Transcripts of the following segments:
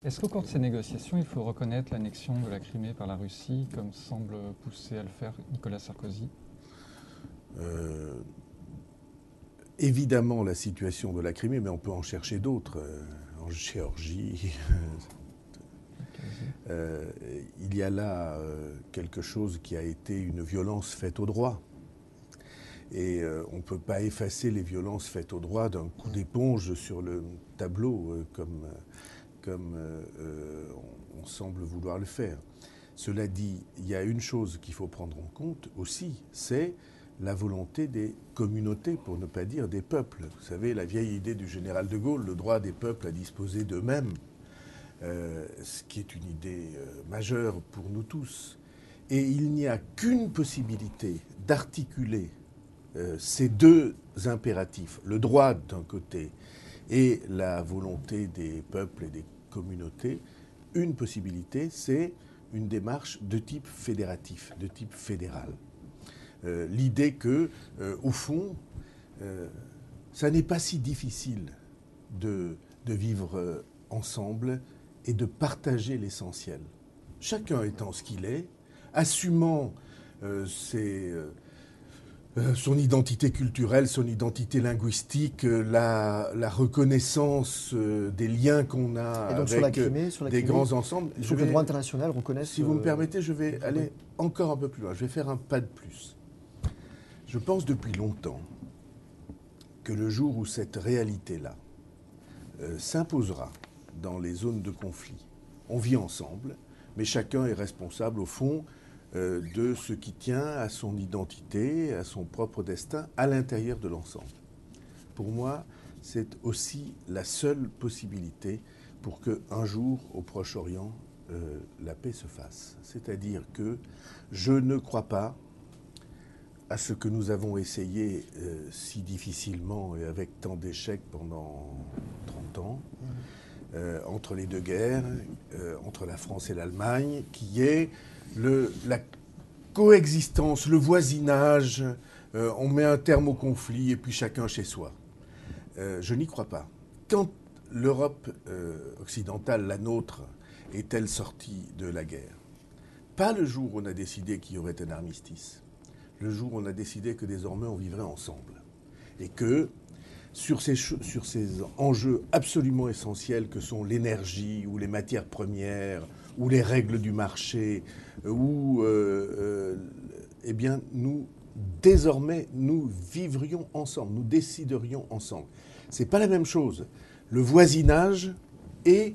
Est-ce qu'au cours de ces négociations, il faut reconnaître l'annexion de la Crimée par la Russie, comme semble pousser à le faire Nicolas Sarkozy? Euh, Évidemment, la situation de la Crimée, mais on peut en chercher d'autres, en Géorgie. Euh, il y a là quelque chose qui a été une violence faite au droit. Et on ne peut pas effacer les violences faites au droit d'un coup d'éponge sur le tableau, comme on semble vouloir le faire. Cela dit, il y a une chose qu'il faut prendre en compte aussi, c'est la volonté des communautés, pour ne pas dire des peuples. Vous savez, la vieille idée du général de Gaulle, le droit des peuples à disposer d'eux-mêmes, ce qui est une idée majeure pour nous tous. Et il n'y a qu'une possibilité d'articuler ces deux impératifs, le droit d'un côté et la volonté des peuples et des communautés, une possibilité, c'est une démarche de type fédératif, de type fédéral. L'idée que, au fond, ça n'est pas si difficile de vivre ensemble et de partager l'essentiel. Chacun étant ce qu'il est, assumant son identité culturelle, son identité linguistique, la reconnaissance des liens qu'on a Et donc avec sur la des Crimée, grands ensembles. il faut que le droit international reconnaisse... Si vous me permettez, je vais aller encore un peu plus loin. Je vais faire un pas de plus. Je pense depuis longtemps que le jour où cette réalité-là s'imposera dans les zones de conflit, on vit ensemble, mais chacun est responsable au fond de ce qui tient à son identité, à son propre destin, à l'intérieur de l'ensemble. Pour moi, c'est aussi la seule possibilité pour qu'un jour, au Proche-Orient, la paix se fasse. C'est-à-dire que je ne crois pas à ce que nous avons essayé si difficilement et avec tant d'échecs pendant 30 ans, entre les deux guerres, entre la France et l'Allemagne, qui est la coexistence, le voisinage, on met un terme au conflit et puis chacun chez soi. Je n'y crois pas. Quand l'Europe occidentale, la nôtre, est-elle sortie de la guerre? Pas le jour où on a décidé qu'il y aurait un armistice. Le jour où on a décidé que désormais on vivrait ensemble. Et que sur ces enjeux absolument essentiels que sont l'énergie ou les matières premières ou les règles du marché, eh bien nous, désormais, nous vivrions ensemble, nous déciderions ensemble. C'est pas la même chose. Le voisinage et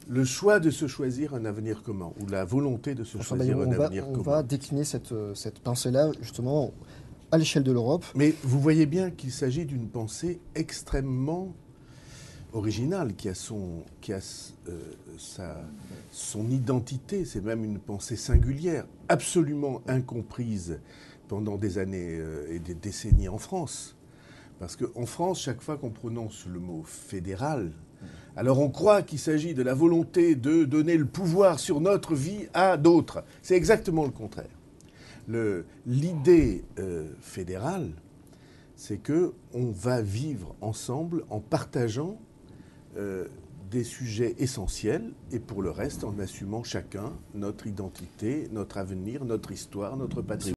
le choix de se choisir un avenir commun, ou la volonté de se choisir un avenir commun. On va décliner cette pensée-là, justement, à l'échelle de l'Europe. Mais vous voyez bien qu'il s'agit d'une pensée extrêmement originale, qui a son identité, c'est même une pensée singulière, absolument incomprise pendant des années et des décennies en France. Parce qu'en France, chaque fois qu'on prononce le mot fédéral, alors on croit qu'il s'agit de la volonté de donner le pouvoir sur notre vie à d'autres. C'est exactement le contraire. L'idée fédérale, c'est qu'on va vivre ensemble en partageant des sujets essentiels et pour le reste en assumant chacun notre identité, notre avenir, notre histoire, notre patrimoine.